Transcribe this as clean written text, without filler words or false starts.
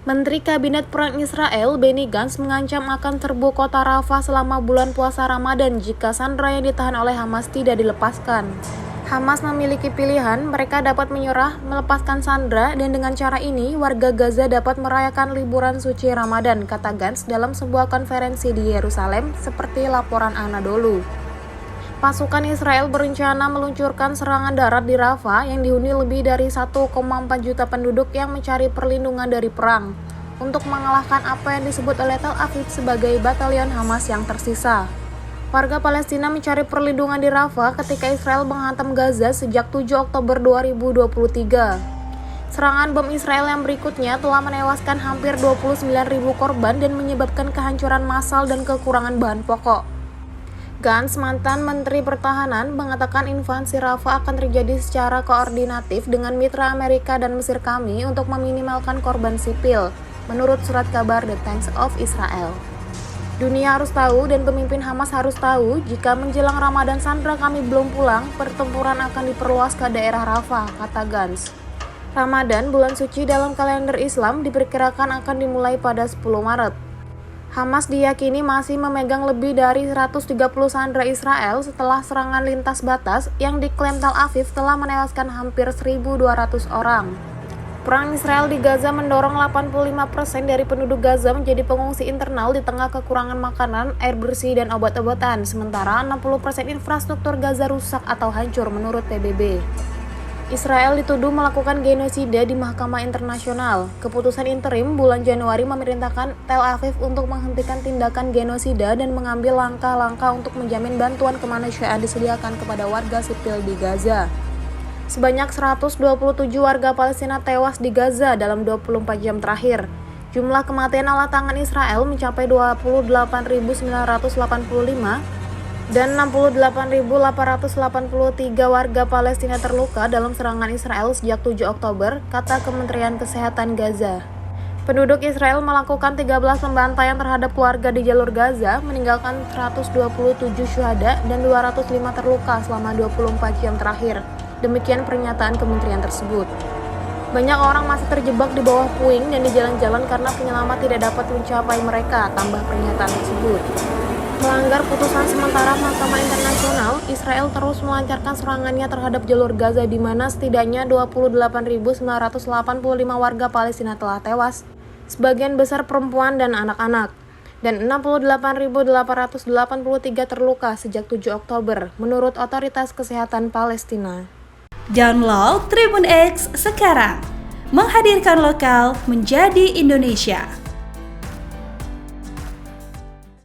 Menteri Kabinet Perang Israel Benny Gantz mengancam akan serbu kota Rafah selama bulan puasa Ramadan jika sandera yang ditahan oleh Hamas tidak dilepaskan. Hamas memiliki pilihan, mereka dapat menyerah, melepaskan sandera, dan dengan cara ini warga Gaza dapat merayakan liburan suci Ramadan, kata Gantz dalam sebuah konferensi di Yerusalem, seperti laporan Anadolu. Pasukan Israel berencana meluncurkan serangan darat di Rafah yang dihuni lebih dari 1,4 juta penduduk yang mencari perlindungan dari perang, untuk mengalahkan apa yang disebut oleh Tel Aviv sebagai batalion Hamas yang tersisa. Warga Palestina mencari perlindungan di Rafah ketika Israel menghantam Gaza sejak 7 Oktober 2023. Serangan bom Israel yang berikutnya telah menewaskan hampir 29.000 korban dan menyebabkan kehancuran massal dan kekurangan bahan pokok. Gantz, mantan Menteri Pertahanan, mengatakan invasi Rafah akan terjadi secara koordinatif dengan mitra Amerika dan Mesir kami untuk meminimalkan korban sipil, menurut surat kabar The Times of Israel. Dunia harus tahu dan pemimpin Hamas harus tahu, jika menjelang Ramadan sandera kami belum pulang, pertempuran akan diperluas ke daerah Rafah, kata Gantz. Ramadan, bulan suci dalam kalender Islam, diperkirakan akan dimulai pada 10 Maret. Hamas diyakini masih memegang lebih dari 130 sandera Israel setelah serangan lintas batas yang diklaim Tel Aviv telah menewaskan hampir 1.200 orang. Perang Israel di Gaza mendorong 85% dari penduduk Gaza menjadi pengungsi internal di tengah kekurangan makanan, air bersih, dan obat-obatan, sementara 60% infrastruktur Gaza rusak atau hancur menurut PBB. Israel dituduh melakukan genosida di Mahkamah Internasional. Keputusan interim bulan Januari memerintahkan Tel Aviv untuk menghentikan tindakan genosida dan mengambil langkah-langkah untuk menjamin bantuan kemanusiaan disediakan kepada warga sipil di Gaza. Sebanyak 127 warga Palestina tewas di Gaza dalam 24 jam terakhir. Jumlah kematian ala tangan Israel mencapai 28.985 dan 68.883 warga Palestina terluka dalam serangan Israel sejak 7 Oktober, kata Kementerian Kesehatan Gaza. Penduduk Israel melakukan 13 pembantaian terhadap keluarga di jalur Gaza, meninggalkan 127 syuhada dan 205 terluka selama 24 jam terakhir. Demikian pernyataan kementerian tersebut. Banyak orang masih terjebak di bawah puing dan di jalan-jalan karena penyelamat tidak dapat mencapai mereka, tambah pernyataan tersebut. Melanggar putusan sementara Mahkamah Internasional, Israel terus melancarkan serangannya terhadap jalur Gaza di mana setidaknya 28.985 warga Palestina telah tewas, sebagian besar perempuan dan anak-anak, dan 68.883 terluka sejak 7 Oktober, menurut Otoritas Kesehatan Palestina. Download Tribun X sekarang, menghadirkan lokal menjadi Indonesia.